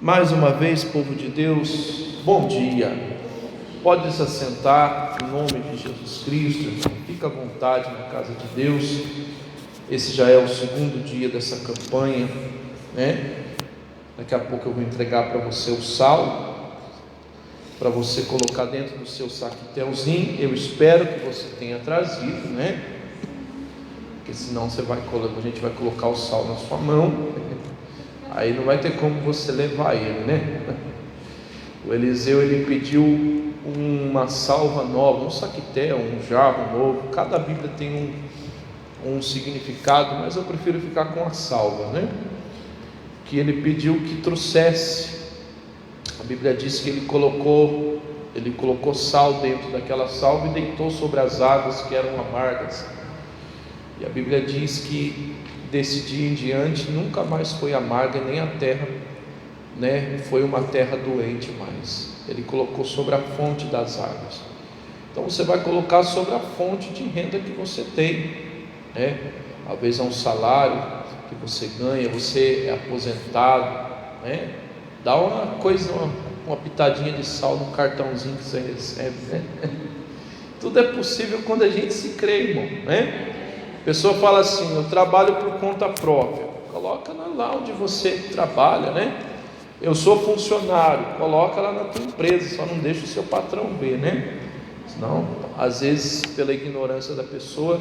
Mais uma vez, povo de Deus, bom dia. Pode se assentar em nome de Jesus Cristo. Fica à vontade na casa de Deus. Esse já é o segundo dia dessa campanha, né? Daqui a pouco eu vou entregar para você o sal, para você colocar dentro do seu saquetelzinho. Eu espero que você tenha trazido, né? Porque senão a gente vai colocar o sal na sua mão. Aí não vai ter como você levar ele, né? O Eliseu, ele pediu uma salva nova, um saquetel, um jarro novo. Cada Bíblia tem um significado, mas eu prefiro ficar com a salva, né? Que ele pediu que trouxesse. A Bíblia diz que ele colocou sal dentro daquela salva e deitou sobre as águas que eram amargas. E a Bíblia diz que desse dia em diante nunca mais foi amarga, nem a terra, né, foi uma terra doente mais. Ele colocou sobre a fonte das águas. Então você vai colocar sobre a fonte de renda que você tem, né? Talvez é um salário que você ganha, você é aposentado, né? Dá uma pitadinha de sal no cartãozinho que você recebe, né? Tudo é possível quando a gente se crê, irmão, né? A pessoa fala assim: eu trabalho por conta própria. Coloca lá onde você trabalha, né? Eu sou funcionário. Coloca lá na tua empresa, só não deixa o seu patrão ver, né? Senão, às vezes, pela ignorância da pessoa,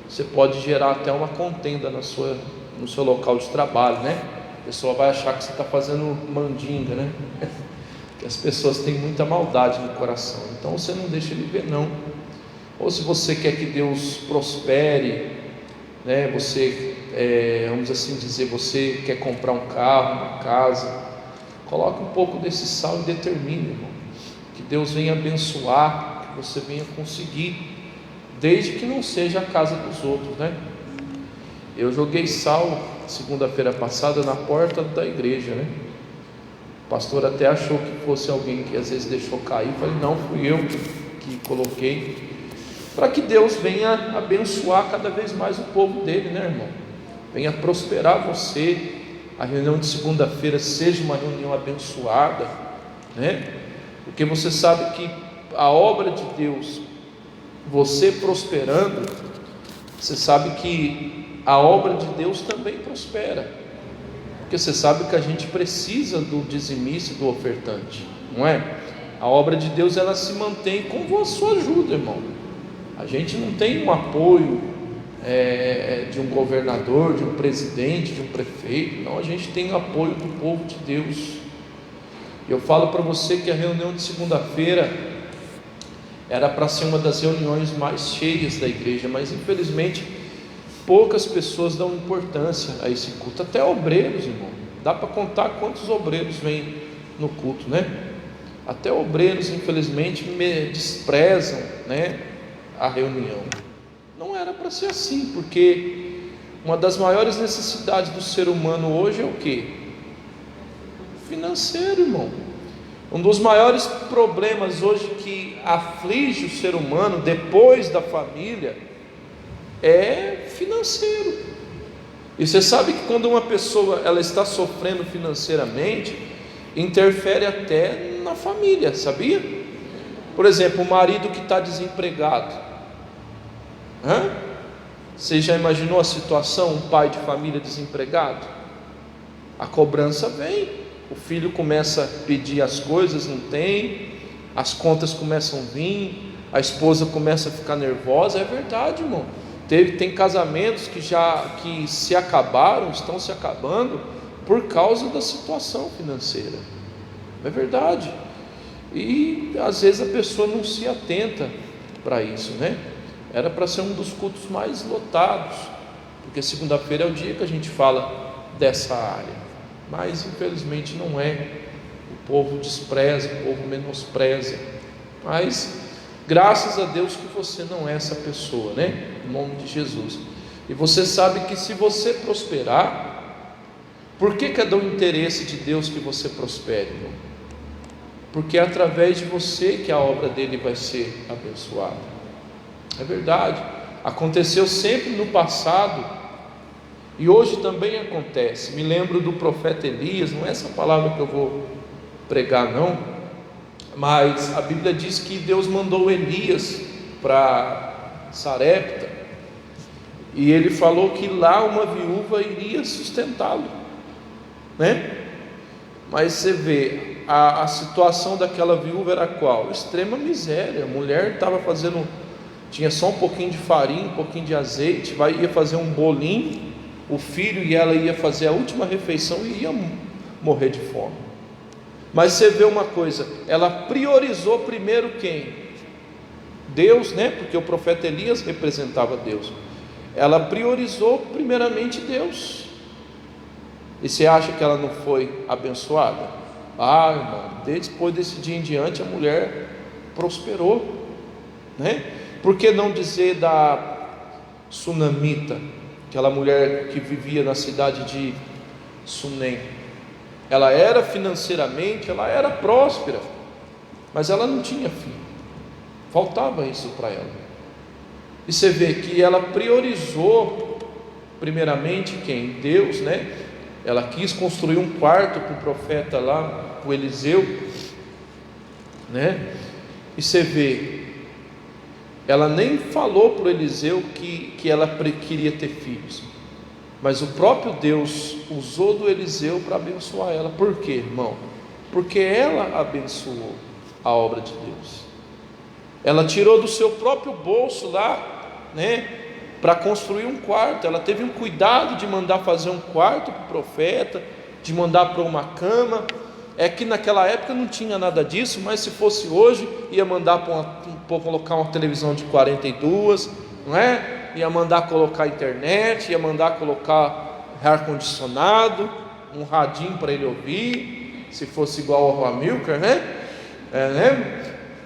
você pode gerar até uma contenda no seu local de trabalho, né? A pessoa vai achar que você está fazendo mandinga, né? Que as pessoas têm muita maldade no coração. Então você não deixa ele ver, não. Ou se você quer que Deus prospere, né? Vamos assim dizer, você quer comprar um carro, uma casa, coloque um pouco desse sal e determine, irmão, que Deus venha abençoar, que você venha conseguir, desde que não seja a casa dos outros, né? Eu joguei sal segunda-feira passada na porta da igreja, né? O pastor até achou que fosse alguém que às vezes deixou cair. Eu falei: não, fui eu que coloquei, para que Deus venha abençoar cada vez mais o povo dele, né, irmão? Venha prosperar você. A reunião de segunda-feira seja uma reunião abençoada, né? Porque você sabe que a obra de Deus, você prosperando, você sabe que a obra de Deus também prospera. Porque você sabe que a gente precisa do dizimista e do ofertante, não é? A obra de Deus, ela se mantém com a sua ajuda, irmão. A gente não tem um apoio de um governador, de um presidente, de um prefeito. Não, a gente tem o apoio do povo de Deus. Eu falo para você que a reunião de segunda-feira era para ser uma das reuniões mais cheias da igreja, mas infelizmente poucas pessoas dão importância a esse culto. Até obreiros, irmão, dá para contar quantos obreiros vêm no culto, né? Até obreiros, infelizmente, desprezam, né, a reunião. Não era para ser assim, porque uma das maiores necessidades do ser humano hoje é o quê? Financeiro, irmão. Um dos maiores problemas hoje que aflige o ser humano depois da família é financeiro. E você sabe que quando uma pessoa ela está sofrendo financeiramente, interfere até na família, sabia? Por exemplo, o marido que está desempregado. Você já imaginou a situação? Um pai de família desempregado? A cobrança vem, o filho começa a pedir as coisas, não tem, as contas começam a vir, a esposa começa a ficar nervosa. É verdade, irmão. Tem casamentos que se acabaram, estão se acabando por causa da situação financeira. É verdade. E às vezes a pessoa não se atenta para isso, né? Era para ser um dos cultos mais lotados, porque segunda-feira é o dia que a gente fala dessa área, mas infelizmente não é. O povo despreza, o povo menospreza, mas graças a Deus que você não é essa pessoa, né? Em nome de Jesus. E você sabe que se você prosperar, por que é do interesse de Deus que você prospere, irmão? Porque é através de você que a obra dele vai ser abençoada. É verdade. Aconteceu sempre no passado E hoje também acontece. Me lembro do profeta Elias, não é essa palavra que eu vou pregar não, mas a Bíblia diz que Deus mandou Elias para Sarepta, e ele falou que lá uma viúva iria sustentá-lo, né? Mas você vê, a situação daquela viúva era qual? Extrema miséria. A mulher estava tinha só um pouquinho de farinha, um pouquinho de azeite, ia fazer um bolinho, o filho e ela ia fazer a última refeição e ia morrer de fome. Mas você vê uma coisa, ela priorizou primeiro quem? Deus, né? Porque o profeta Elias representava Deus. Ela priorizou primeiramente Deus. E você acha que ela não foi abençoada? Irmão, depois desse dia em diante a mulher prosperou, né? Por que não dizer da Sunamita, aquela mulher que vivia na cidade de Sunem? Ela era financeiramente, ela era próspera, mas ela não tinha filho, faltava isso para ela. E você vê que ela priorizou primeiramente quem? Deus, né? Ela quis construir um quarto para o profeta lá, para o Eliseu, né? E você vê, ela nem falou para o Eliseu que ela queria ter filhos, mas o próprio Deus usou do Eliseu para abençoar ela. Por quê, irmão? Porque ela abençoou a obra de Deus. Ela tirou do seu próprio bolso lá, né, para construir um quarto. Ela teve um cuidado de mandar fazer um quarto para o profeta, de mandar para uma cama. É que naquela época não tinha nada disso, mas se fosse hoje, ia mandar colocar uma televisão de 42, não é? Ia mandar colocar internet, ia mandar colocar ar-condicionado, um radinho para ele ouvir, se fosse igual ao Amilcar, né?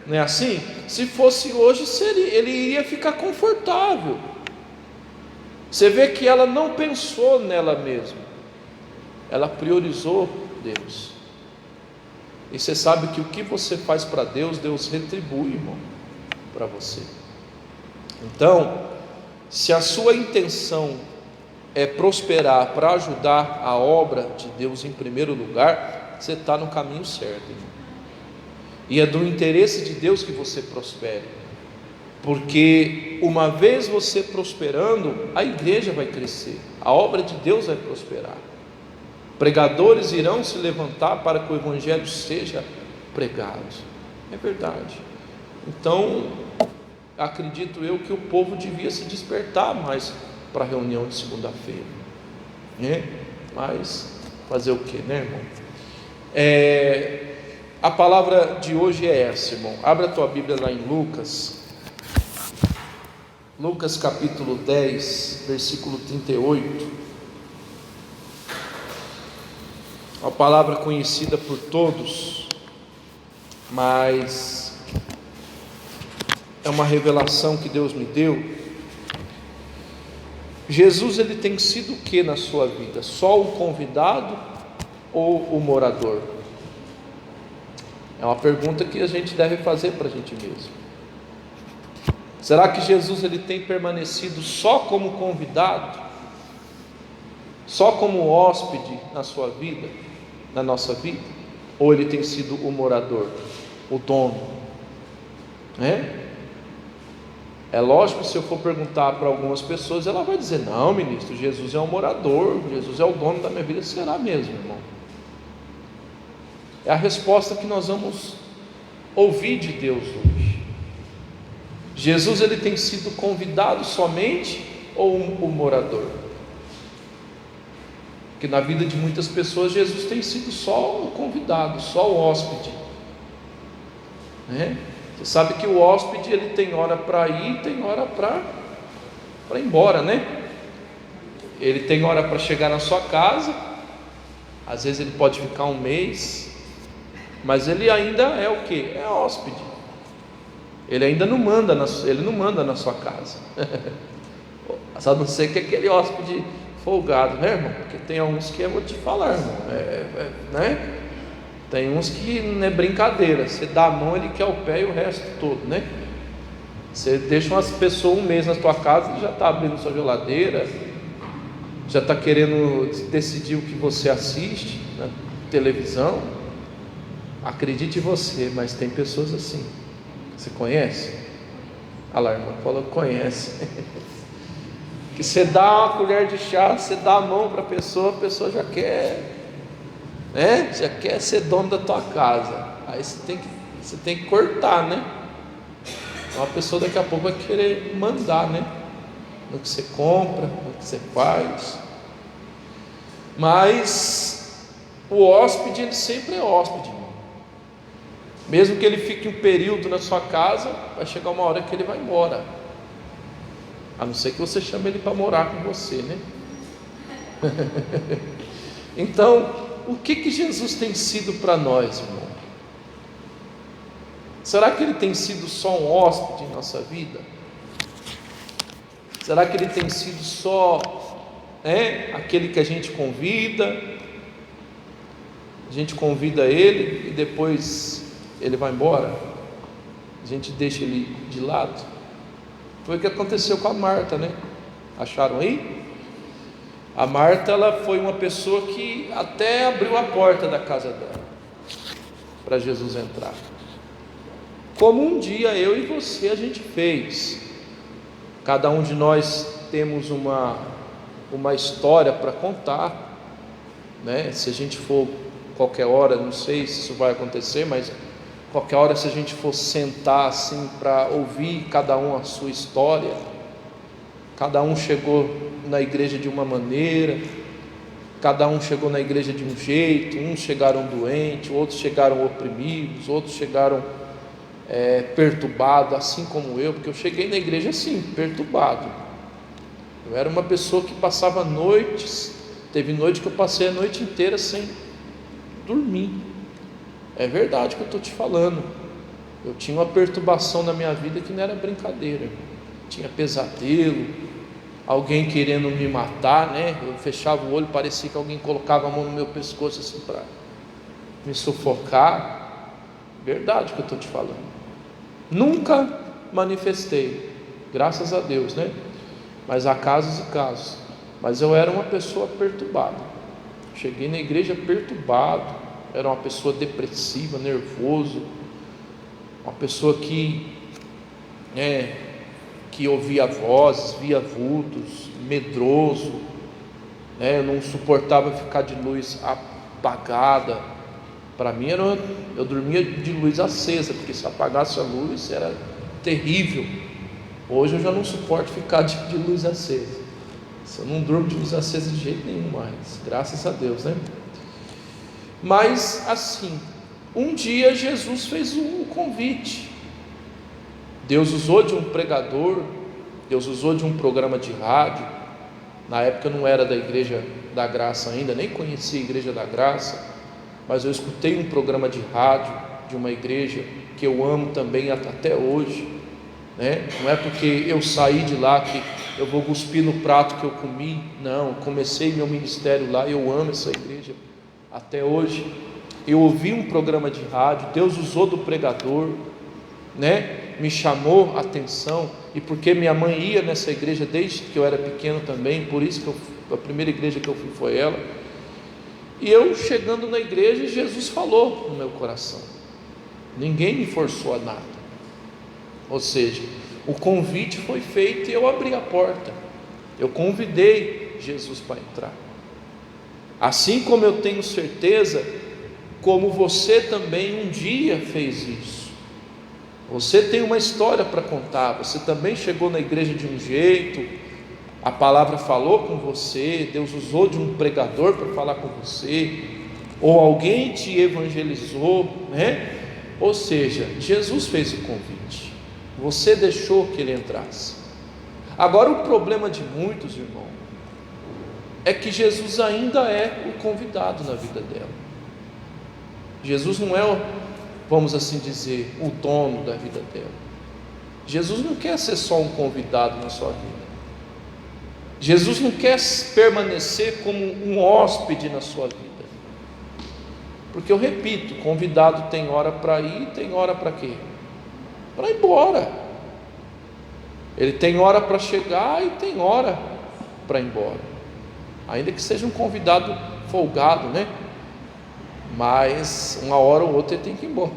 Não é assim? Se fosse hoje, ele iria ficar confortável. Você vê que ela não pensou nela mesma, ela priorizou Deus. E você sabe que o que você faz para Deus, Deus retribui, irmão, para você. Então, se a sua intenção é prosperar para ajudar a obra de Deus em primeiro lugar, você está no caminho certo, irmão. E é do interesse de Deus que você prospere, porque uma vez você prosperando, a igreja vai crescer, a obra de Deus vai prosperar. Pregadores irão se levantar para que o evangelho seja pregado. É verdade. Então, acredito eu que o povo devia se despertar mais para a reunião de segunda-feira, né? Mas fazer o que, né, irmão? A palavra de hoje é essa, irmão. Abra a tua Bíblia lá em Lucas capítulo 10, versículo 38. Uma palavra conhecida por todos, mas é uma revelação que Deus me deu. Jesus, ele tem sido o que na sua vida? Só o convidado ou o morador? É uma pergunta que a gente deve fazer para a gente mesmo. Será que Jesus, ele tem permanecido só como convidado, só como hóspede na sua vida, na nossa vida? Ou ele tem sido o morador, o dono, né? É lógico, se eu for perguntar para algumas pessoas, ela vai dizer: não, ministro, Jesus é o morador, Jesus é o dono da minha vida. Será mesmo, irmão? É a resposta que nós vamos ouvir de Deus hoje. Jesus, ele tem sido convidado somente ou o morador? Porque na vida de muitas pessoas, Jesus tem sido só o convidado, só o hóspede, né? Você sabe que o hóspede, ele tem hora para ir, tem hora para ir embora, né? Ele tem hora para chegar na sua casa, às vezes ele pode ficar um mês, mas ele ainda é o que? É hóspede. Ele ainda não manda, ele não manda na sua casa. Só não sei que é aquele hóspede folgado, né, irmão? Porque tem uns que eu vou te falar, irmão, né? Tem uns que não é brincadeira. Você dá a mão, ele quer o pé e o resto todo, né? Você deixa umas pessoas um mês na sua casa, ele já está abrindo sua geladeira, Já está querendo decidir o que você assiste na televisão? Acredite você, mas tem pessoas assim. Você conhece? A lá, a irmã falou que conhece. Que você dá uma colher de chá, você dá a mão para a pessoa já quer, né? Já quer ser dono da tua casa. Aí você tem que cortar, né? Uma pessoa daqui a pouco vai querer mandar, né? No que você compra, no que você faz. Mas o hóspede, ele sempre é hóspede, irmão. Mesmo que ele fique um período na sua casa, vai chegar uma hora que ele vai embora. A não ser que você chame ele para morar com você, né? Então, o que Jesus tem sido para nós, irmão? Será que ele tem sido só um hóspede em nossa vida? Será que ele tem sido só aquele que a gente convida ele e depois ele vai embora? A gente deixa ele de lado? Foi o que aconteceu com a Marta, né? Acharam aí? A Marta, ela foi uma pessoa que até abriu a porta da casa dela para Jesus entrar, como um dia eu e você a gente fez. Cada um de nós temos uma história para contar, né? Se a gente for qualquer hora, não sei se isso vai acontecer, mas qualquer hora, se a gente for sentar assim para ouvir cada um a sua história, cada um chegou na igreja de uma maneira, cada um chegou na igreja de um jeito, uns chegaram doentes, outros chegaram oprimidos, outros chegaram perturbado, assim como eu, porque eu cheguei na igreja assim, perturbado. Eu era uma pessoa que passava noites, teve noite que eu passei a noite inteira sem dormir. É verdade que eu estou te falando. Eu tinha uma perturbação na minha vida que não era brincadeira. Tinha pesadelo, alguém querendo me matar, né? Eu fechava o olho, parecia que alguém colocava a mão no meu pescoço assim para me sufocar. Verdade que eu estou te falando. Nunca manifestei, graças a Deus, né? Mas há casos e casos. Mas eu era uma pessoa perturbada. Cheguei na igreja perturbado, era uma pessoa depressiva, nervoso, uma pessoa que ouvia vozes, via vultos, medroso, né? Eu não suportava ficar de luz apagada. Para mim eu dormia de luz acesa, porque se apagasse a luz era terrível. Hoje eu já não suporto ficar de luz acesa. Eu não durmo de luz acesa de jeito nenhum mais, graças a Deus, né? Mas assim, um dia Jesus fez um convite. Deus usou de um pregador, Deus usou de um programa de rádio. Na época eu não era da Igreja da Graça ainda, nem conhecia a Igreja da Graça, mas eu escutei um programa de rádio de uma igreja que eu amo também até hoje, né? Não é porque eu saí de lá que eu vou cuspir no prato que eu comi, não. Comecei meu ministério lá, eu amo essa igreja até hoje. Eu ouvi um programa de rádio, Deus usou do pregador, né? Me chamou a atenção, e porque minha mãe ia nessa igreja desde que eu era pequeno também, por isso que a primeira igreja que eu fui foi ela. E eu chegando na igreja, Jesus falou no meu coração. Ninguém me forçou a nada. Ou seja, o convite foi feito e eu abri a porta. Eu convidei Jesus para entrar. Assim como eu tenho certeza, como você também um dia fez isso. Você tem uma história para contar. Você também chegou na igreja de um jeito, a palavra falou com você, Deus usou de um pregador para falar com você, ou alguém te evangelizou, né? Ou seja, Jesus fez o convite, você deixou que ele entrasse. Agora o problema de muitos, irmão, é que Jesus ainda é o convidado na vida dela. Jesus não é, vamos assim dizer, o dono da vida dela. Jesus não quer ser só um convidado na sua vida. Jesus não quer permanecer como um hóspede na sua vida. Porque eu repito, convidado tem hora para ir e tem hora para quê? Para ir embora. Ele tem hora para chegar e tem hora para ir embora. ainda que seja um convidado folgado, né? Mas uma hora ou outra ele tem que ir embora,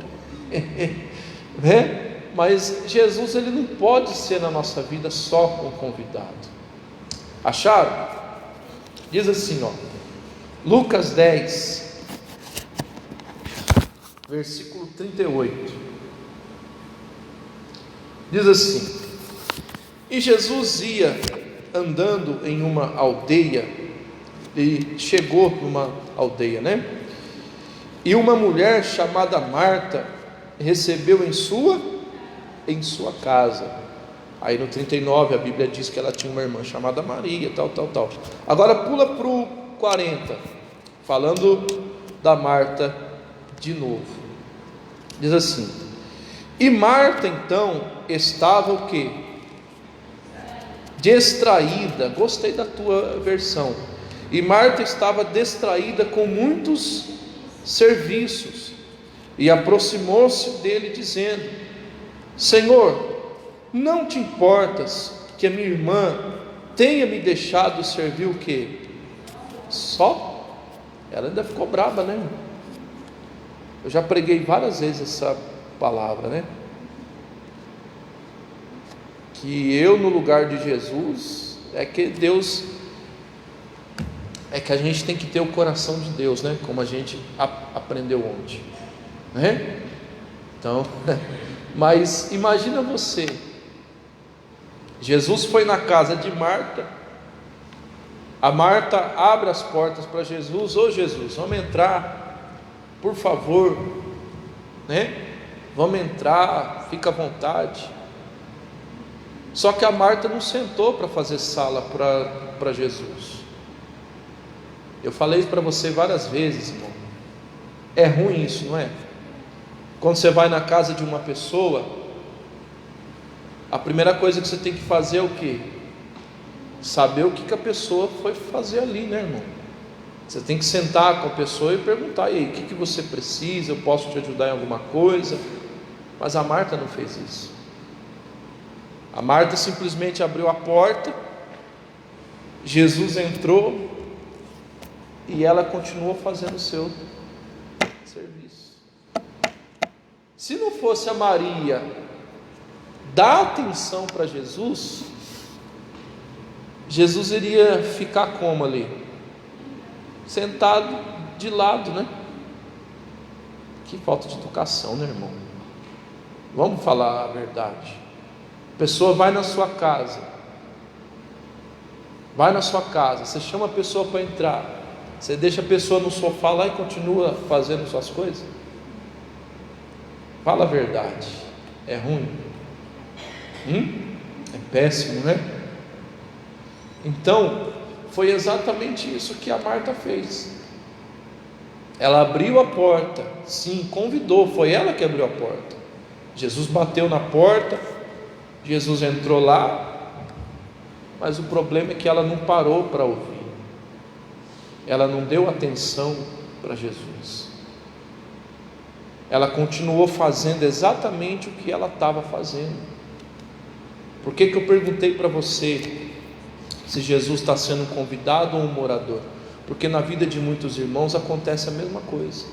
né? Mas Jesus, ele não pode ser na nossa vida só um convidado. Acharam? Diz assim, ó, Lucas 10, versículo 38, diz assim: e Jesus ia andando em uma aldeia, e chegou numa aldeia, né? E uma mulher chamada Marta recebeu em sua casa. Aí no 39 a Bíblia diz que ela tinha uma irmã chamada Maria, tal. Agora pula para o 40, falando da Marta de novo. Diz assim: e Marta então estava o quê? Distraída. Gostei da tua versão. E Marta estava distraída com muitos serviços, e aproximou-se dele dizendo: Senhor, não te importas que a minha irmã tenha me deixado servir o quê? Só? Ela ainda ficou brava, né? Eu já preguei várias vezes essa palavra, né? Que eu, no lugar de Jesus, é que Deus, é que a gente tem que ter o coração de Deus, né? Como a gente aprendeu ontem, né? Então, mas imagina você, Jesus foi na casa de Marta, a Marta abre as portas para Jesus: ô Jesus, vamos entrar, por favor, né? Vamos entrar, fica à vontade. Só que a Marta não sentou para fazer sala para Jesus. Eu falei isso para você várias vezes, irmão. É ruim isso, não é? Quando você vai na casa de uma pessoa, a primeira coisa que você tem que fazer é o quê? Saber o que a pessoa foi fazer ali, né, irmão? Você tem que sentar com a pessoa e perguntar: e aí, o que você precisa? Eu posso te ajudar em alguma coisa? Mas a Marta não fez isso. A Marta simplesmente abriu a porta, Jesus entrou e ela continuou fazendo o seu serviço. Se não fosse a Maria dar atenção para Jesus, Jesus iria ficar como ali? Sentado de lado, né? Que falta de educação, né, irmão? Vamos falar a verdade. A pessoa vai na sua casa, você chama a pessoa para entrar, você deixa a pessoa no sofá lá e continua fazendo suas coisas? Fala a verdade, é ruim? É péssimo, né? Então, foi exatamente isso que a Marta fez. Ela abriu a porta, sim, convidou, foi ela que abriu a porta. Jesus bateu na porta, Jesus entrou lá, mas o problema é que ela não parou para ouvir, ela não deu atenção para Jesus, ela continuou fazendo exatamente o que ela estava fazendo. Por que eu perguntei para você se Jesus está sendo um convidado ou um morador? Porque na vida de muitos irmãos acontece a mesma coisa.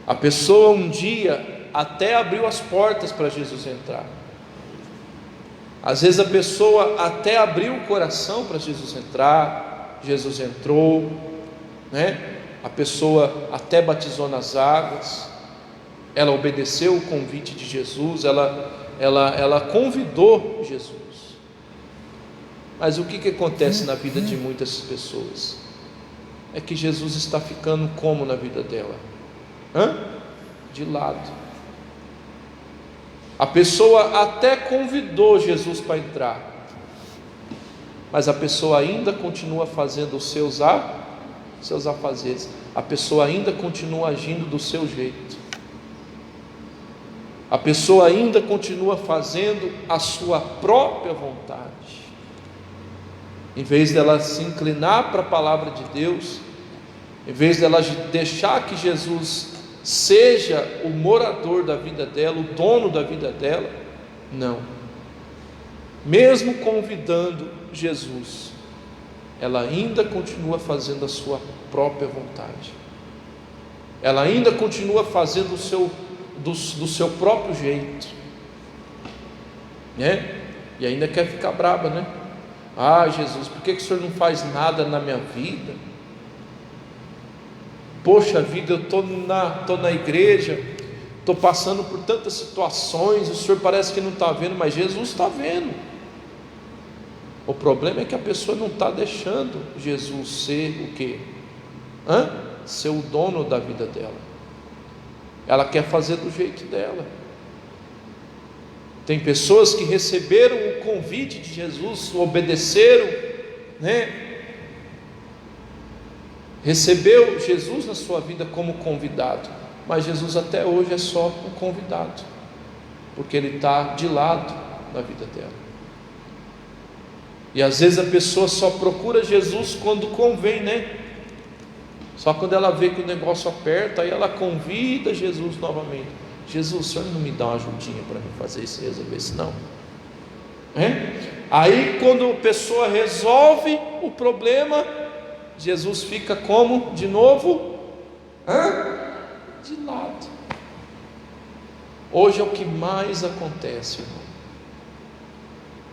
A pessoa um dia até abriu as portas para Jesus entrar, às vezes a pessoa até abriu o coração para Jesus entrar, Jesus entrou, né? A pessoa até batizou nas águas, ela obedeceu o convite de Jesus, ela convidou Jesus. Mas o que acontece na vida de muitas pessoas? É que Jesus está ficando como na vida dela? De lado. A pessoa até convidou Jesus para entrar, mas a pessoa ainda continua fazendo os seus afazeres, a pessoa ainda continua agindo do seu jeito, a pessoa ainda continua fazendo a sua própria vontade, em vez dela se inclinar para a palavra de Deus, em vez dela deixar que Jesus seja o morador da vida dela, o dono da vida dela. Não, mesmo convidando Jesus, ela ainda continua fazendo a sua própria vontade, ela ainda continua fazendo do seu próprio jeito, né? E ainda quer ficar braba, né? Ah, Jesus, por que o Senhor não faz nada na minha vida? Poxa vida, eu estou na igreja, estou passando por tantas situações, o Senhor parece que não está vendo, mas Jesus está vendo. O problema é que a pessoa não está deixando Jesus ser o quê? Ser o dono da vida dela. Ela quer fazer do jeito dela. Tem pessoas que receberam o convite de Jesus, obedeceram, né? Recebeu Jesus na sua vida como convidado, mas Jesus até hoje é só um convidado, porque Ele está de lado na vida dela. E às vezes a pessoa só procura Jesus quando convém, né? Só quando ela vê que o negócio aperta, aí ela convida Jesus novamente. Jesus, o Senhor não me dá uma ajudinha para me fazer isso, resolver isso não? Aí quando a pessoa resolve o problema, Jesus fica como? De novo? De lado. Hoje é o que mais acontece, irmão.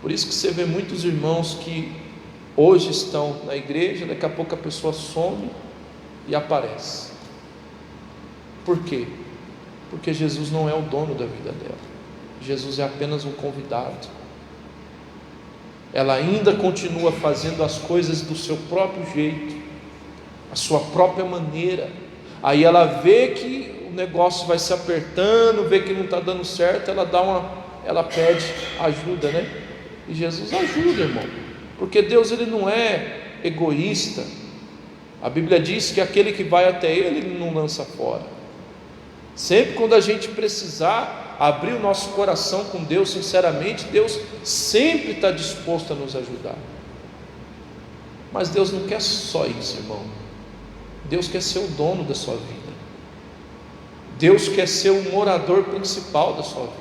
Por isso que você vê muitos irmãos que hoje estão na igreja, daqui a pouco a pessoa some e aparece. Por quê? Porque Jesus não é o dono da vida dela. Jesus é apenas um convidado. Ela ainda continua fazendo as coisas do seu próprio jeito, a sua própria maneira. Aí ela vê que o negócio vai se apertando, vê que não está dando certo, ela pede ajuda, né? E Jesus ajuda, irmão, porque Deus, Ele não é egoísta. A Bíblia diz que aquele que vai até Ele não lança fora. Sempre quando a gente precisar abrir o nosso coração com Deus sinceramente, Deus sempre está disposto a nos ajudar. Mas Deus não quer só isso, irmão. Deus quer ser o dono da sua vida. Deus quer ser o morador principal da sua vida.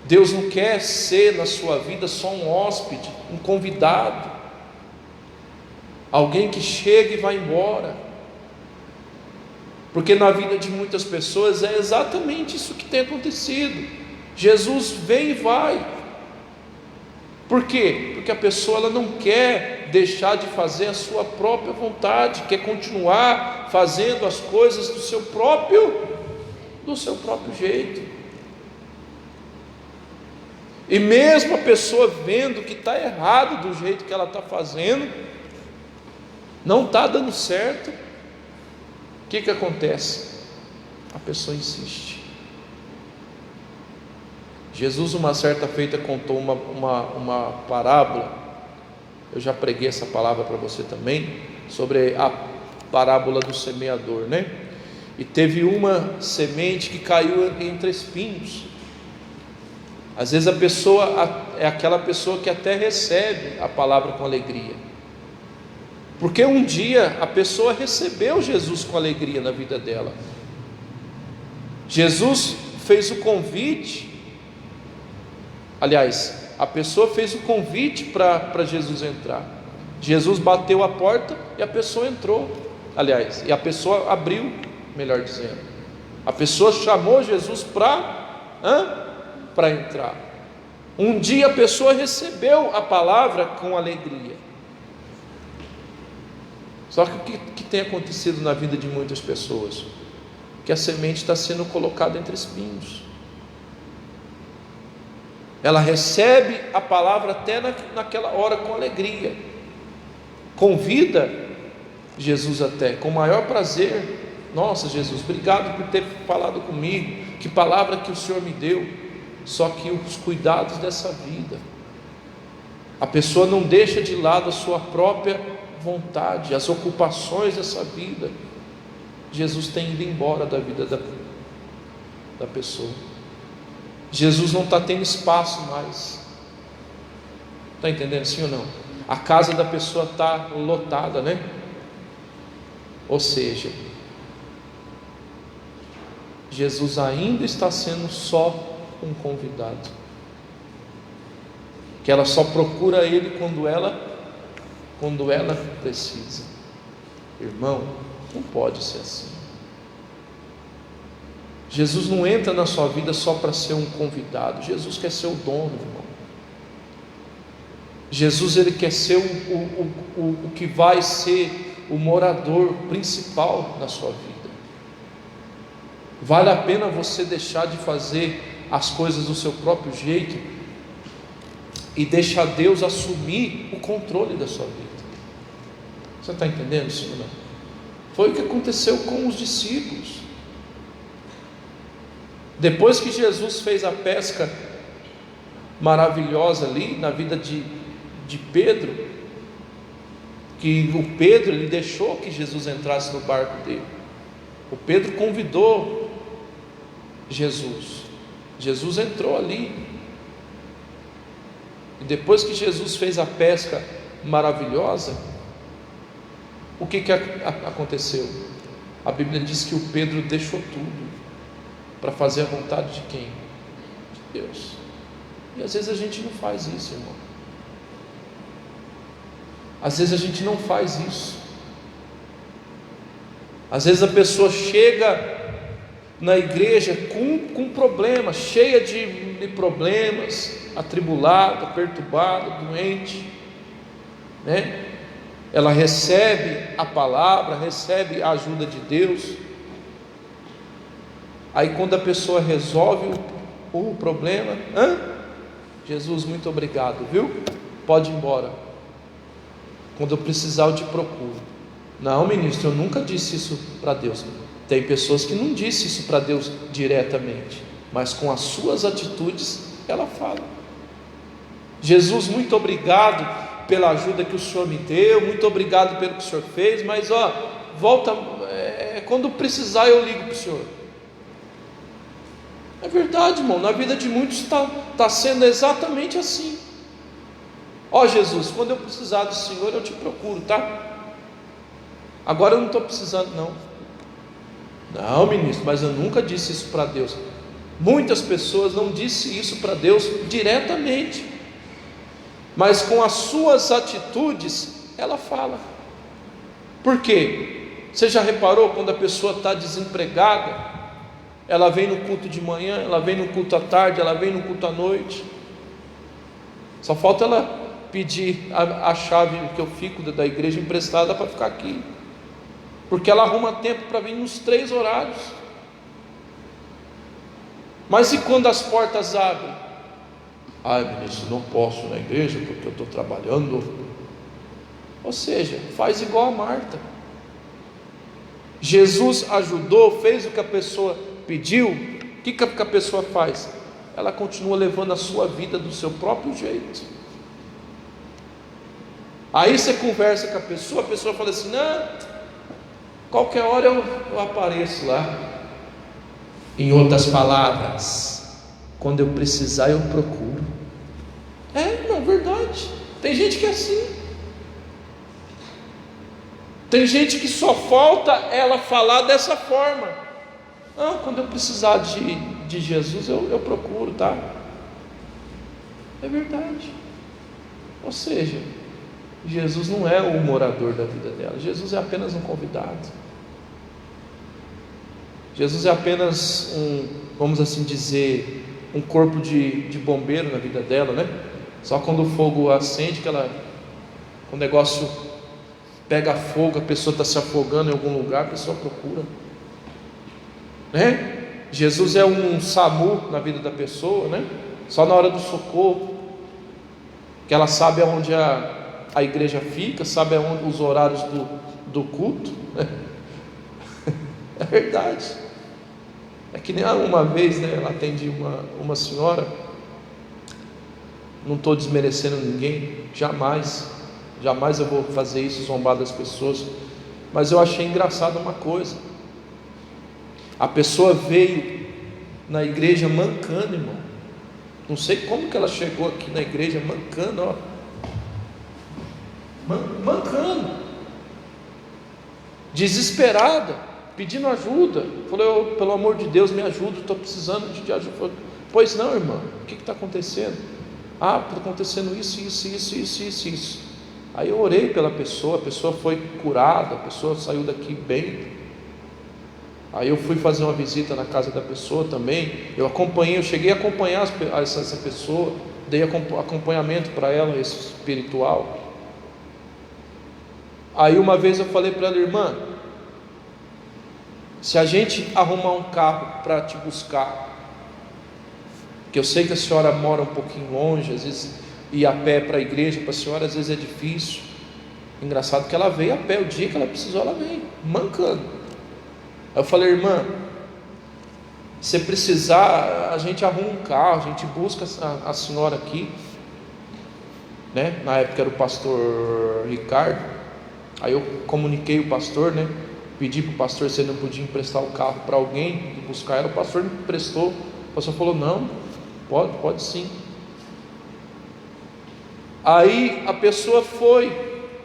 Deus não quer ser na sua vida só um hóspede, um convidado, alguém que chega e vai embora. Porque na vida de muitas pessoas é exatamente isso que tem acontecido. Jesus vem e vai. Por quê? Porque a pessoa ela não quer deixar de fazer a sua própria vontade, quer continuar fazendo as coisas do seu próprio jeito. E mesmo a pessoa vendo que está errado do jeito que ela está fazendo, não está dando certo, o que acontece? A pessoa insiste. Jesus uma certa feita contou uma parábola, eu já preguei essa palavra para você também, sobre a parábola do semeador, né? E teve uma semente que caiu entre espinhos. Às vezes a pessoa é aquela pessoa que até recebe a palavra com alegria, porque um dia a pessoa recebeu Jesus com alegria na vida dela. Jesus fez o convite, aliás, a pessoa fez o convite para Jesus entrar. Jesus bateu a porta e a pessoa entrou, aliás, e a pessoa abriu, melhor dizendo, a pessoa chamou Jesus para entrar. Um dia a pessoa recebeu a palavra com alegria. Só que o que tem acontecido na vida de muitas pessoas? Que a semente está sendo colocada entre espinhos. Ela recebe a palavra até naquela hora com alegria, convida Jesus até com o maior prazer. Nossa, Jesus, obrigado por ter falado comigo, que palavra que o Senhor me deu. Só que os cuidados dessa vida, a pessoa não deixa de lado a sua própria vontade, as ocupações dessa vida. Jesus tem ido embora da vida da pessoa. Jesus não está tendo espaço mais. Está entendendo sim ou não? A casa da pessoa está lotada, né? Ou seja, Jesus ainda está sendo só um convidado, que ela só procura Ele quando quando ela precisa. Irmão, não pode ser assim. Jesus não entra na sua vida só para ser um convidado. Jesus quer ser o dono, irmão. Jesus, ele quer ser o que vai ser o morador principal na sua vida. Vale a pena você deixar de fazer as coisas do seu próprio jeito e deixar Deus assumir o controle da sua vida. Você está entendendo isso, não? Foi o que aconteceu com os discípulos. Depois que Jesus fez a pesca maravilhosa ali na vida de Pedro, que o Pedro, ele deixou que Jesus entrasse no barco dele. O Pedro convidou Jesus. Jesus entrou ali. E depois que Jesus fez a pesca maravilhosa, o que aconteceu? A Bíblia diz que o Pedro deixou tudo para fazer a vontade de quem? De Deus. E às vezes a gente não faz isso, irmão. Às vezes a gente não faz isso. Às vezes a pessoa chega na igreja com problemas, cheia de problemas, atribulada, perturbada, doente, né? Ela recebe a palavra, recebe a ajuda de Deus. Aí quando a pessoa resolve o problema, Jesus, muito obrigado, viu? Pode ir embora. Quando eu precisar eu te procuro. Não, ministro, eu nunca disse isso para Deus. Tem pessoas que não disse isso para Deus diretamente, mas com as suas atitudes ela fala: Jesus, muito obrigado pela ajuda que o Senhor me deu, muito obrigado pelo que o Senhor fez, mas volta, quando precisar eu ligo para o Senhor. É verdade, irmão, na vida de muitos está sendo exatamente assim. Jesus, quando eu precisar do Senhor eu te procuro, tá? Agora eu não estou precisando não. Não, ministro, mas eu nunca disse isso para Deus. Muitas pessoas não disseram isso para Deus diretamente, mas com as suas atitudes ela fala. Por quê? Você já reparou quando a pessoa está desempregada? Ela vem no culto de manhã, ela vem no culto à tarde, ela vem no culto à noite. Só falta ela pedir a chave que eu fico da igreja emprestada para ficar aqui, porque ela arruma tempo para vir nos 3 horários. Mas e quando as portas abrem? Ministro, não posso ir na igreja porque eu estou trabalhando. Ou seja, faz igual a Marta. Jesus ajudou, fez o que a pessoa pediu. O que a pessoa faz? Ela continua levando a sua vida do seu próprio jeito. Aí você conversa com a pessoa fala assim: não, qualquer hora eu apareço lá. Em outras palavras, quando eu precisar eu procuro. Não é verdade. Tem gente que é assim. Tem gente que só falta ela falar dessa forma: não, quando eu precisar de Jesus eu procuro, tá? É verdade. Ou seja, Jesus não é o morador da vida dela. Jesus é apenas um convidado. Jesus é apenas vamos assim dizer, um corpo de bombeiro na vida dela, né? Só quando o fogo acende, o negócio pega fogo, a pessoa está se afogando em algum lugar, a pessoa procura, né? Jesus é um SAMU na vida da pessoa, né? Só na hora do socorro, que ela sabe aonde a igreja fica, sabe aonde os horários do culto, né? É verdade. É que nem uma vez, né, ela atende uma senhora. Não estou desmerecendo ninguém, jamais eu vou fazer isso, zombar das pessoas, mas eu achei engraçado uma coisa. A pessoa veio na igreja mancando, irmão. Não sei como que ela chegou aqui na igreja mancando, mancando, desesperada, pedindo ajuda. Falei: pelo amor de Deus, me ajuda, estou precisando de ajuda. Falei: pois não, irmã, o que está acontecendo? Está acontecendo isso. Aí eu orei pela pessoa, a pessoa foi curada, a pessoa saiu daqui bem. Aí eu fui fazer uma visita na casa da pessoa também, eu cheguei a acompanhar essa pessoa, dei acompanhamento para ela, esse espiritual. Aí uma vez eu falei para ela: irmã, se a gente arrumar um carro para te buscar, que eu sei que a senhora mora um pouquinho longe, às vezes ir a pé para a igreja para a senhora às vezes é difícil. Engraçado que ela veio a pé, o dia que ela precisou ela veio, mancando. Aí eu falei: irmã, se precisar, a gente arruma um carro, a gente busca a senhora aqui, né? Na época era o pastor Ricardo. Aí eu comuniquei o pastor, né? Pedi para o pastor se ele não podia emprestar o carro para alguém e buscar ela. O pastor me emprestou. O pastor falou: não, pode sim. Aí a pessoa foi,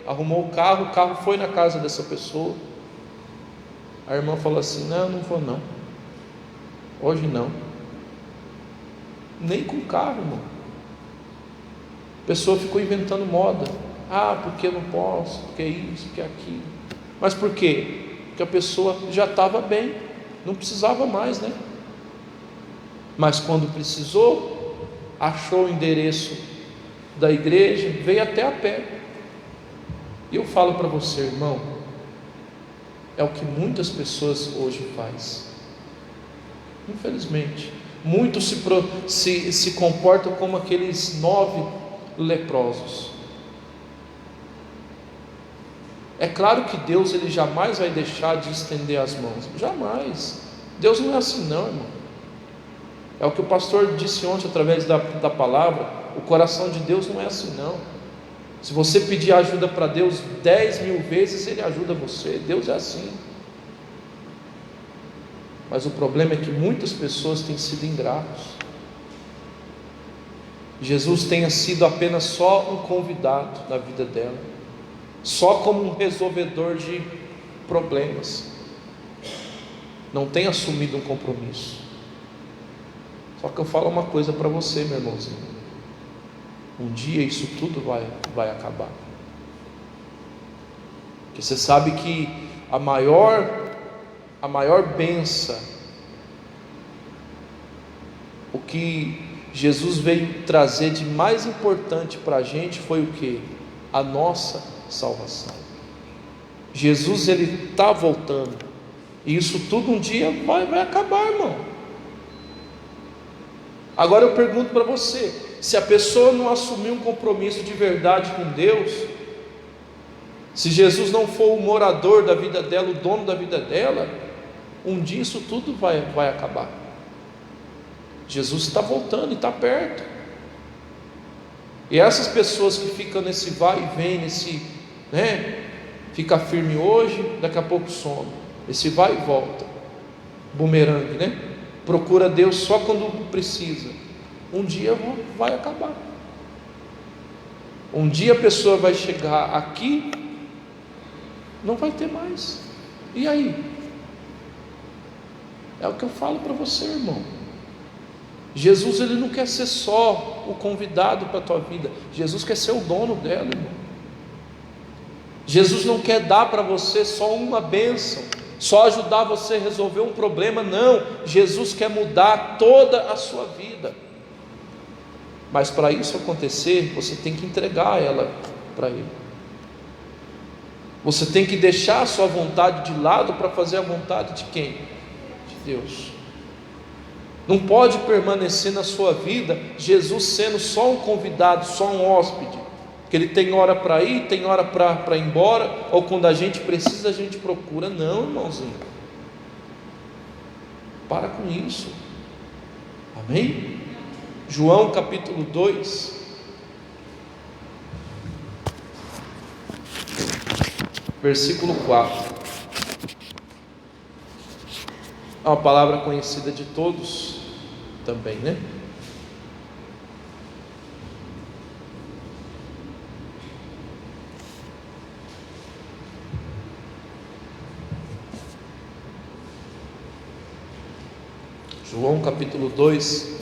arrumou o carro foi na casa dessa pessoa. A irmã falou assim: não vou não, hoje não. Nem com carro, irmão. A pessoa ficou inventando moda. Porque não posso, porque isso, porque aquilo. Mas por quê? Porque a pessoa já estava bem, não precisava mais, né? Mas quando precisou, achou o endereço da igreja, veio até a pé. E eu falo para você, irmão, é o que muitas pessoas hoje fazem. Infelizmente, muitos se comportam como aqueles 9 leprosos. É claro que Deus, Ele jamais vai deixar de estender as mãos, jamais. Deus não é assim não, irmão. É o que o pastor disse ontem através da palavra. O coração de Deus não é assim não. Se você pedir ajuda para Deus 10.000 vezes, Ele ajuda você. Deus é assim. Mas o problema é que muitas pessoas têm sido ingratos. Jesus tenha sido apenas só um convidado na vida dela, só como um resolvedor de problemas, não tem assumido um compromisso. Só que eu falo uma coisa para você, meu irmãozinho: um dia isso tudo vai acabar. Porque você sabe que a maior bênção, o que Jesus veio trazer de mais importante para a gente foi o que? A nossa salvação. Jesus, Ele está voltando, e isso tudo um dia vai acabar, irmão. Agora eu pergunto para você: se a pessoa não assumir um compromisso de verdade com Deus, se Jesus não for o morador da vida dela, o dono da vida dela, um dia isso tudo vai acabar. Jesus está voltando e está perto. E essas pessoas que ficam nesse vai e vem, fica firme hoje, daqui a pouco some, esse vai e volta, bumerangue, procura Deus só quando precisa, um dia vai acabar. Um dia a pessoa vai chegar aqui, não vai ter mais, e aí? É o que eu falo para você, irmão. Jesus, Ele não quer ser só o convidado para a tua vida, Jesus quer ser o dono dela, irmão. Jesus não quer dar para você só uma bênção, só ajudar você a resolver um problema, não. Jesus quer mudar toda a sua vida. Mas para isso acontecer, você tem que entregar ela para Ele. Você tem que deixar a sua vontade de lado para fazer a vontade de quem? De Deus. Não pode permanecer na sua vida Jesus sendo só um convidado, só um hóspede, que Ele tem hora para ir, tem hora para ir embora, ou quando a gente precisa a gente procura. Não, irmãozinho, para com isso. Amém? João capítulo 2, versículo 4. É uma palavra conhecida de todos também, João capítulo 2,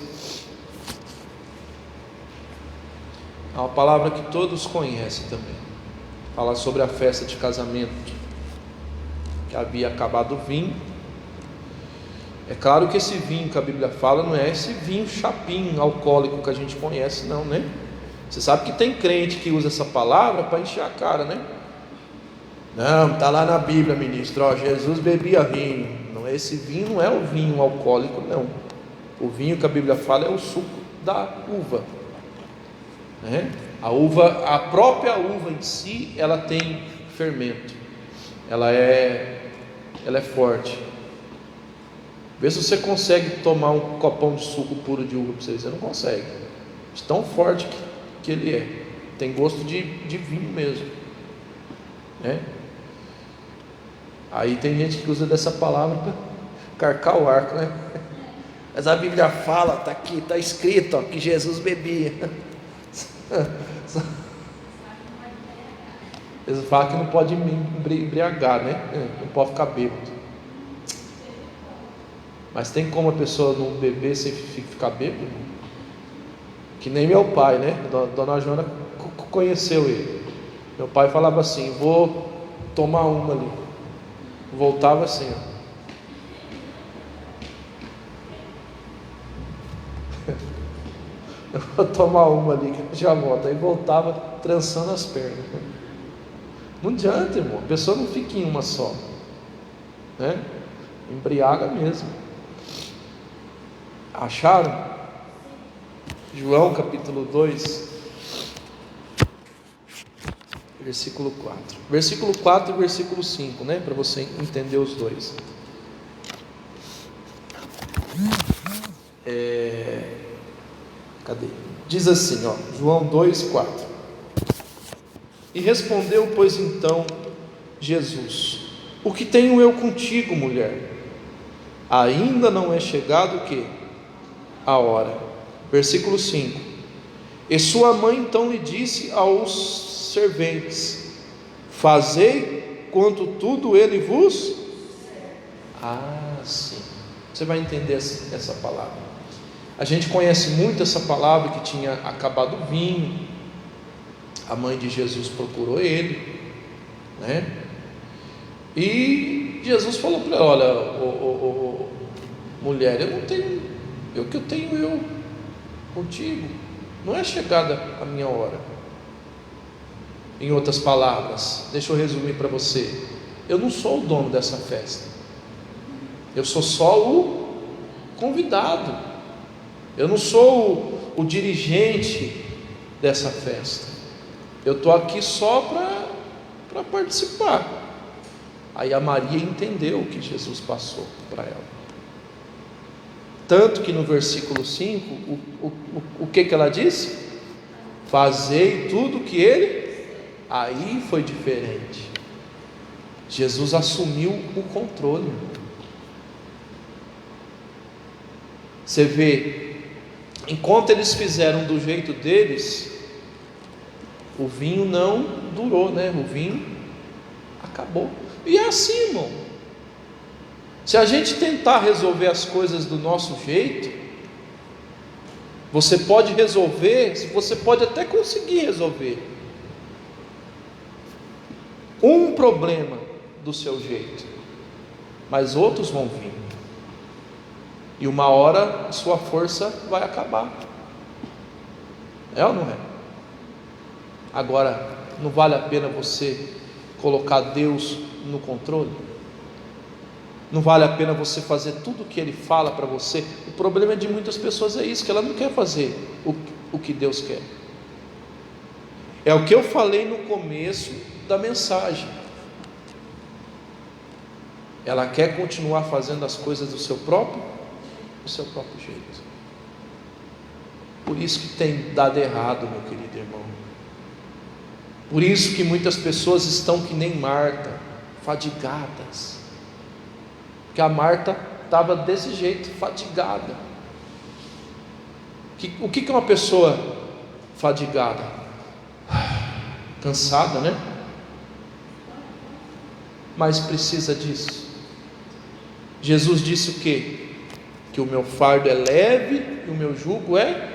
é uma palavra que todos conhecem também. Fala sobre a festa de casamento, que havia acabado o vinho. É claro que esse vinho que a Bíblia fala não é esse vinho chapinho, alcoólico que a gente conhece, não, né? Você sabe que tem crente que usa essa palavra para encher a cara, né? Não, está lá na Bíblia, ministro, ó, Jesus bebia vinho. Não, esse vinho não é o vinho alcoólico, não. O vinho que a Bíblia fala é o suco da uva, né? A uva, a própria uva em si, ela tem fermento, ela é forte. Vê se você consegue tomar um copão de suco puro de uva para você não consegue, de tão forte que ele é, tem gosto de vinho mesmo, né? Aí tem gente que usa dessa palavra para carcar o arco, né? Mas a Bíblia fala, está aqui, está escrito, ó, que Jesus bebia. Eles falam que não pode embriagar, né? Não pode ficar bêbado. Mas tem como a pessoa não beber sem ficar bêbado? Que nem meu pai, né? Dona Joana conheceu ele. Meu pai falava assim: vou tomar uma ali. Voltava assim, ó. Eu vou tomar uma ali que já volto. Aí voltava trançando as pernas. Não adianta, irmão. A pessoa não fica em uma só, né? Embriaga mesmo. Acharam? João capítulo 2, versículo 4. Versículo 4 e versículo 5, né? Para você entender os dois. Cadê? Diz assim, ó, João 2, 4. E respondeu, pois então, Jesus: o que tenho eu contigo, mulher? Ainda não é chegado o quê? A hora. Versículo 5. E sua mãe então lhe disse aos serventes: fazei quanto tudo ele vos... sim. Você vai entender essa palavra. A gente conhece muito essa palavra, que tinha acabado o vinho. A mãe de Jesus procurou ele, né? E Jesus falou para ela: olha, mulher, eu não tenho, o que eu tenho eu contigo, não é chegada a minha hora. Em outras palavras, deixa eu resumir para você: eu não sou o dono dessa festa, eu sou só o convidado, eu não sou o dirigente dessa festa, eu estou aqui só para participar. Aí a Maria entendeu o que Jesus passou para ela. Tanto que no versículo 5, o que ela disse? Fazei tudo que ele... Aí foi diferente. Jesus assumiu o controle. Você vê, enquanto eles fizeram do jeito deles, o vinho não durou, né? O vinho acabou. E é assim, irmão. Se a gente tentar resolver as coisas do nosso jeito, você pode resolver, você pode até conseguir resolver um problema do seu jeito, mas outros vão vir, e uma hora a sua força vai acabar. É ou não é? Agora, não vale a pena você colocar Deus no controle? Não vale a pena você fazer tudo o que Ele fala para você? O problema de muitas pessoas é isso, que ela não quer fazer o que Deus quer. É o que eu falei no começo da mensagem. Ela quer continuar fazendo as coisas do seu próprio jeito. Por isso que tem dado errado, meu querido irmão. Por isso que muitas pessoas estão que nem Marta, fadigadas. Porque a Marta estava desse jeito, fadigada. O que é uma pessoa fadigada? Cansada, né? Mas precisa disso. Jesus disse o quê? Que o meu fardo é leve e o meu jugo é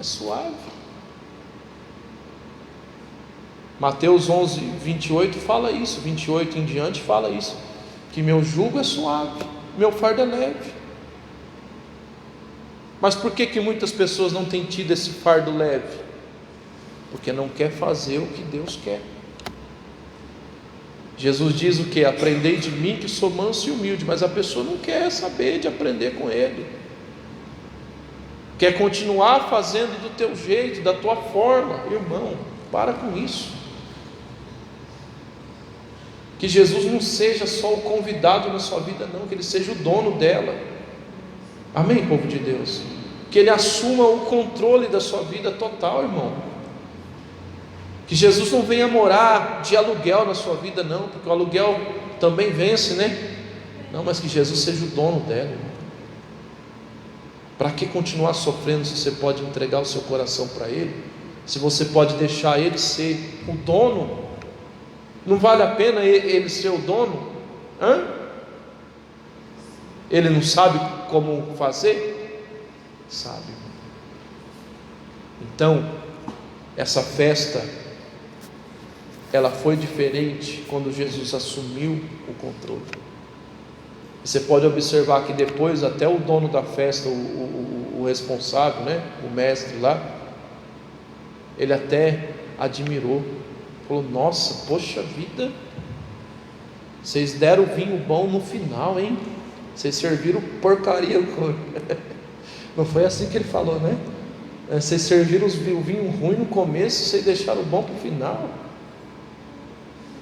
suave. Mateus 11, 28 fala isso, 28 em diante fala isso, que meu jugo é suave, meu fardo é leve. Mas por que muitas pessoas não têm tido esse fardo leve? Porque não quer fazer o que Deus quer. Jesus diz o que? Aprendei de mim que sou manso e humilde, mas a pessoa não quer saber de aprender com Ele, quer continuar fazendo do teu jeito, da tua forma. Irmão, para com isso. Que Jesus não seja só o convidado na sua vida, não, que Ele seja o dono dela. Amém, povo de Deus? Que Ele assuma o controle da sua vida total, irmão. Que Jesus não venha morar de aluguel na sua vida, não, porque o aluguel também vence, né? Não, mas que Jesus seja o dono dela, irmão. Para que continuar sofrendo se você pode entregar o seu coração para Ele? Se você pode deixar Ele ser o dono? Não vale a pena Ele ser o dono? Ele não sabe como fazer? Sabe. Então, essa festa, ela foi diferente quando Jesus assumiu o controle. Você pode observar que depois até o dono da festa, o responsável, né, o mestre lá, ele até admirou, falou: nossa, poxa vida, vocês deram vinho bom no final, hein? Vocês serviram porcaria. Não foi assim que ele falou, né? Vocês serviram o vinho ruim no começo, vocês deixaram o bom para o final.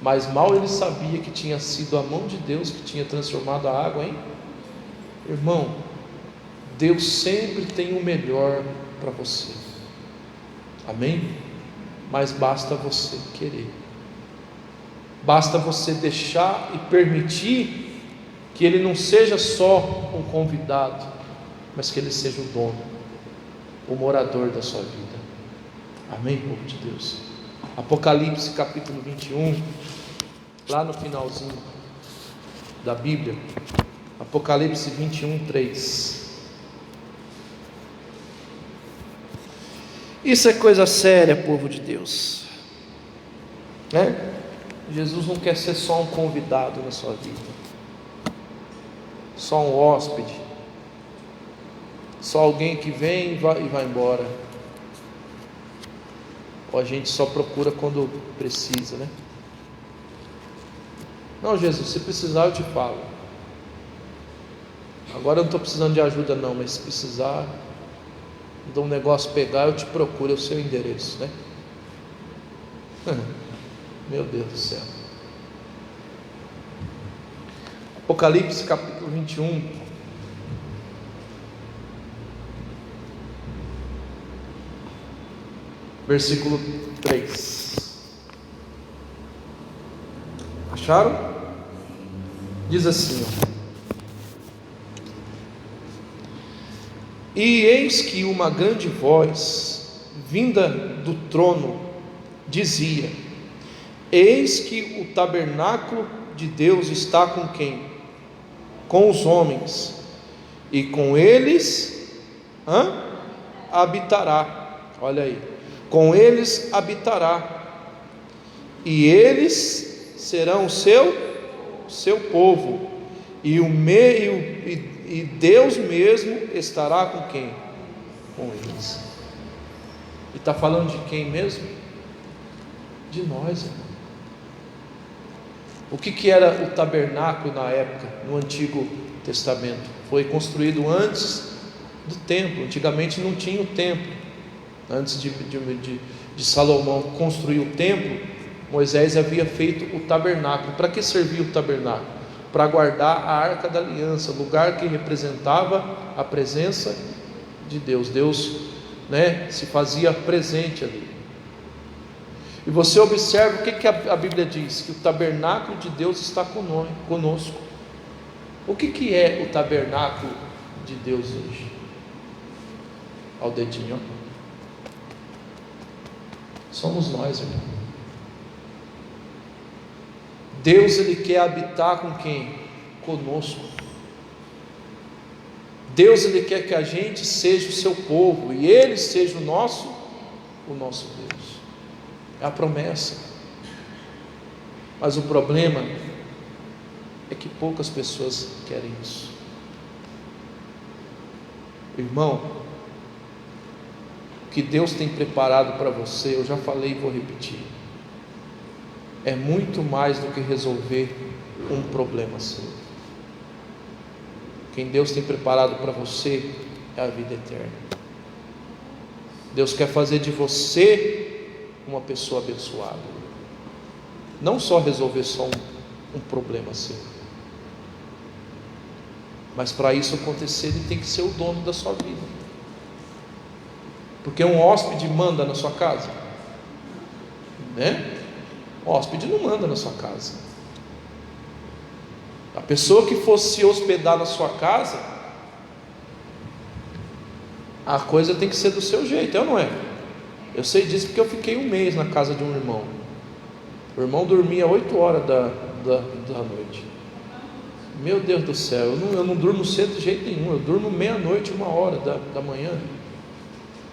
Mas mal ele sabia que tinha sido a mão de Deus que tinha transformado a água, hein? Irmão, Deus sempre tem o melhor para você. Amém? Mas basta você querer, basta você deixar e permitir que Ele não seja só um convidado, mas que Ele seja o dono, o morador da sua vida. Amém, povo de Deus? Apocalipse capítulo 21, lá no finalzinho da Bíblia, Apocalipse 21, 3. Isso é coisa séria, povo de Deus, né? Jesus não quer ser só um convidado na sua vida, só um hóspede, só alguém que vem e vai embora. Ou a gente só procura quando precisa, né? Não, Jesus, se precisar eu te falo. Agora eu não estou precisando de ajuda não, mas se precisar de um negócio pegar, eu te procuro, é o seu endereço, né? Meu Deus do céu. Apocalipse capítulo 21, versículo 3. Acharam? Diz assim, ó: e eis que uma grande voz vinda do trono dizia: eis que o tabernáculo de Deus está com quem? Com os homens, e com eles habitará. Olha aí, com eles habitará, e eles serão o seu povo, e Deus mesmo estará com quem? Com eles. E está falando de quem mesmo? De nós, irmão. O que era o tabernáculo na época, no Antigo Testamento? Foi construído antes do templo. Antigamente não tinha o templo. Antes de Salomão construir o templo, Moisés havia feito o tabernáculo. Para que servia o tabernáculo? Para guardar a arca da aliança, lugar que representava a presença de Deus. Deus, né, se fazia presente ali. E você observa o que a Bíblia diz: que o tabernáculo de Deus está conosco. O que é o tabernáculo de Deus hoje? Ao dedinho, ó. Somos nós, irmão. Deus, Ele quer habitar com quem? Conosco. Deus, Ele quer que a gente seja o seu povo, e Ele seja o nosso Deus. É a promessa. Mas o problema é que poucas pessoas querem isso. Irmão, o que Deus tem preparado para você, eu já falei e vou repetir, é muito mais do que resolver um problema seu. Quem Deus tem preparado para você é a vida eterna. Deus quer fazer de você uma pessoa abençoada, não só resolver só um problema seu, mas para isso acontecer, Ele tem que ser o dono da sua vida. Porque um hóspede manda na sua casa, né? O hóspede não manda na sua casa. A pessoa que fosse se hospedar na sua casa, a coisa tem que ser do seu jeito, é ou não é? Eu sei disso porque eu fiquei um mês na casa de um irmão. O irmão dormia 8 horas da noite. Meu Deus do céu, eu não durmo cedo de jeito nenhum. Eu durmo meia-noite, 1h da manhã.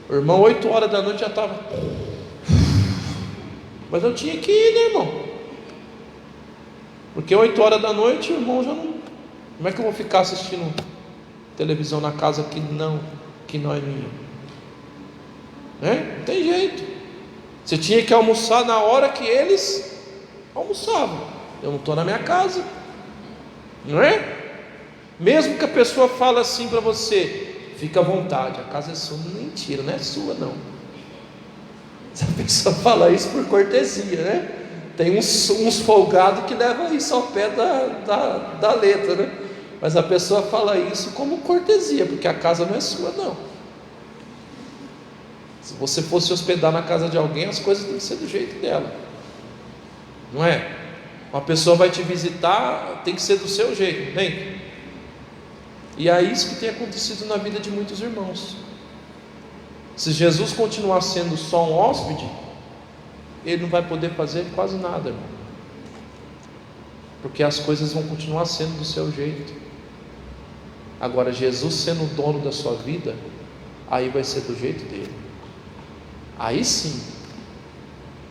O irmão 8 horas da noite já estava. Mas eu tinha que ir, né, irmão? Porque 8 horas da noite o irmão já não. Como é que eu vou ficar assistindo televisão na casa que não é minha? Né? Não tem jeito. Você tinha que almoçar na hora que eles almoçavam. Eu não estou na minha casa, não é? Mesmo que a pessoa fale assim para você, fica à vontade, a casa é sua. Mentira, não é sua não. Se a pessoa fala isso por cortesia, né? Tem uns folgados que levam isso ao pé da letra, né? Mas a pessoa fala isso como cortesia, porque a casa não é sua não. Se você fosse hospedar na casa de alguém, as coisas têm que ser do jeito dela, não é? Uma pessoa vai te visitar, tem que ser do seu jeito, bem? E é isso que tem acontecido na vida de muitos irmãos. Se Jesus continuar sendo só um hóspede, ele não vai poder fazer quase nada, irmão, porque as coisas vão continuar sendo do seu jeito. Agora, Jesus sendo o dono da sua vida, aí vai ser do jeito dele. Aí sim,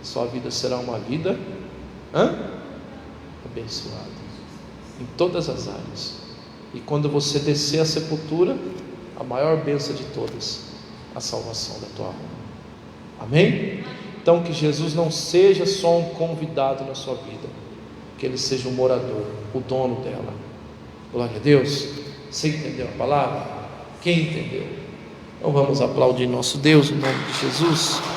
sua vida será uma vida abençoada em todas as áreas. E quando você descer à sepultura, a maior bênção de todas, a salvação da tua alma. Amém? Então que Jesus não seja só um convidado na sua vida, que Ele seja um morador, o dono dela. Glória a Deus. Você entendeu a palavra? Quem entendeu? Então vamos aplaudir nosso Deus em nome de Jesus.